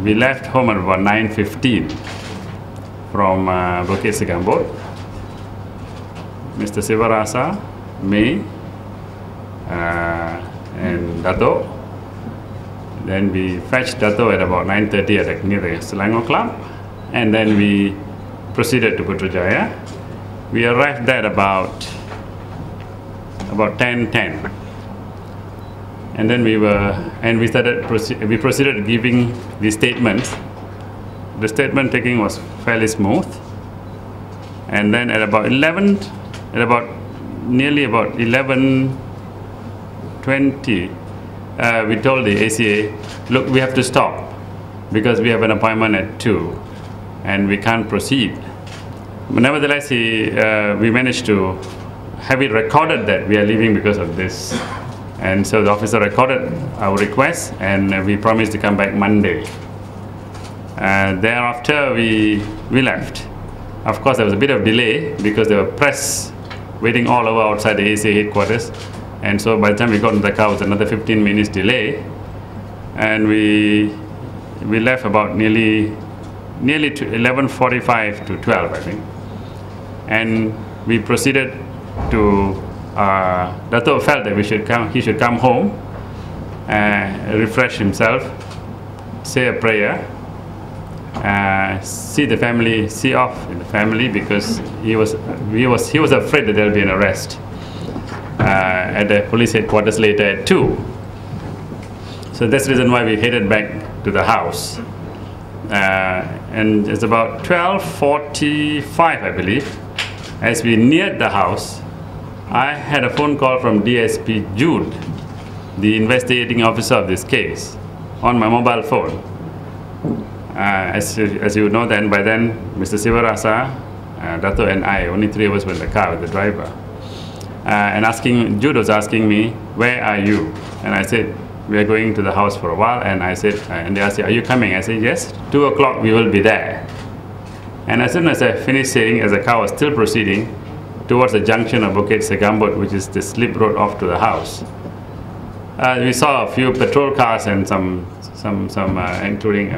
We left home at about 9:15 from Bukit Segambut. Mr. Sivarasa, me, and Datuk. Then we fetched Datuk at about 9:30 near the Selangor Club, and then we proceeded to Putrajaya. We arrived there about 10:10, and then we proceeded giving the statements. The statement taking was fairly smooth, and then at about 11:20, we told the ACA, look, we have to stop because we have an appointment at 2 and we can't proceed. But nevertheless, we managed to have it recorded that we are leaving because of this. And so the officer recorded our request, and we promised to come back Monday. Thereafter, we left. Of course, there was a bit of delay because there were press waiting all over outside the ACA headquarters. And so by the time we got into the car, it was another 15 minutes delay. And we left about nearly to 11:45 to 12, I think. And we proceeded to, Datuk felt that he should come home, refresh himself, say a prayer, see off in the family, because he was afraid that there will be an arrest at the police headquarters later at 2. So that's the reason why we headed back to the house. And it's about 12:45, I believe. As we neared the house, I had a phone call from DSP Jude, the investigating officer of this case, on my mobile phone. As you know, by then, Mr. Sivarasa, Dato' and I, only 3 of us were in the car with the driver. And Jude was asking me, where are you? And I said, we are going to the house for a while. And I said, and they asked, are you coming? I said, yes, 2 o'clock we will be there. And as soon as I finished saying, as the car was still proceeding towards the junction of Bukit Segambut, which is the slip road off to the house, we saw a few patrol cars and some including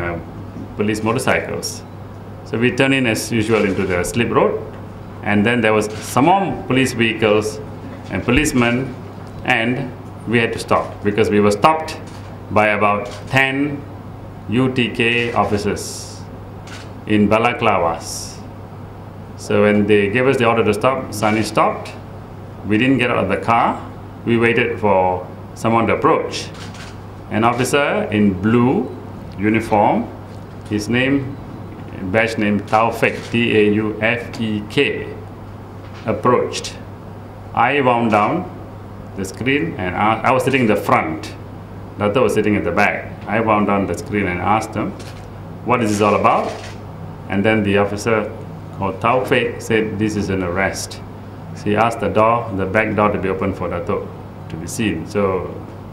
police motorcycles. So we turned in as usual into the slip road, and then there was some more police vehicles and policemen, and we had to stop because we were stopped by about 10 UTK officers in balaclavas. So when they gave us the order to stop, Sunny stopped. We didn't get out of the car. We waited for someone to approach. An officer in blue uniform, his badge name Taufek, Taufek, approached. I wound down the screen, and I was sitting in the front. Dato was sitting at the back. I wound down the screen and asked him, what is this all about? And then the officer called Taufek said, this is an arrest. So he asked the back door to be opened for Dato to be seen. So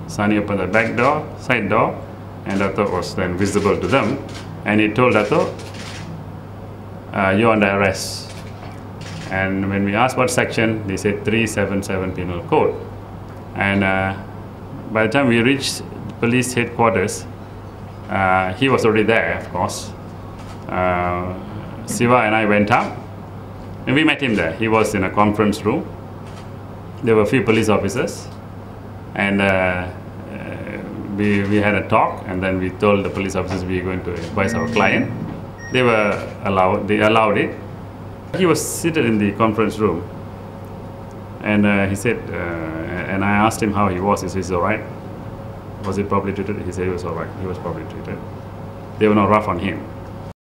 Sunny opened the back door, side door, and Dato was then visible to them. And he told Dato, you're under arrest. And when we asked what section, they said 377 Penal Code. And by the time we reached police headquarters, he was already there, of course. Siva and I went up, and we met him there. He was in a conference room. There were a few police officers, and we had a talk, and then we told the police officers we were going to advise our client. They allowed it. He was seated in the conference room, and he said, and I asked him how he was. He said, he's all right. Was he properly treated? He said he was all right. He was properly treated. They were not rough on him.